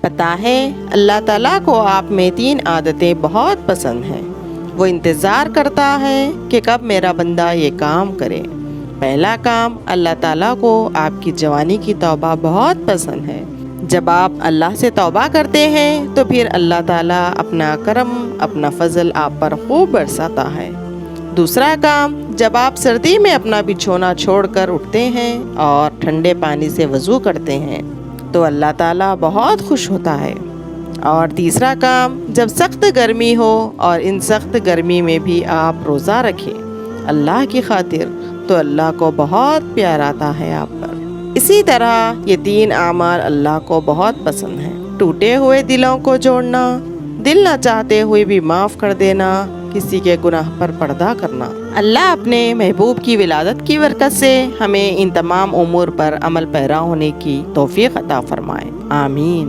پتہ ہے اللہ تعالیٰ کو آپ میں 3 عادتیں بہت پسند ہیں۔ وہ انتظار کرتا ہے کہ کب میرا بندہ یہ کام کرے۔ پہلا کام، اللہ تعالیٰ کو آپ کی جوانی کی توبہ بہت پسند ہے۔ جب آپ اللہ سے توبہ کرتے ہیں تو پھر اللہ تعالیٰ اپنا کرم، اپنا فضل آپ پر خوب برساتا ہے۔ دوسرا کام، جب آپ سردی میں اپنا بچھونا چھوڑ کر اٹھتے ہیں اور ٹھنڈے پانی سے وضو کرتے ہیں تو اللہ تعالیٰ بہت خوش ہوتا ہے۔ اور تیسرا کام، جب سخت گرمی ہو اور ان سخت گرمی میں بھی آپ روزہ رکھیں اللہ کی خاطر تو اللہ کو بہت پیار آتا ہے آپ پر۔ اسی طرح یہ 3 اعمال اللہ کو بہت پسند ہیں۔ ٹوٹے ہوئے دلوں کو جوڑنا، دل نہ چاہتے ہوئے بھی معاف کر دینا، کسی کے گناہ پر پردہ کرنا۔ اللہ اپنے محبوب کی ولادت کی برکت سے ہمیں ان تمام امور پر عمل پیرا ہونے کی توفیق عطا فرمائے، آمین۔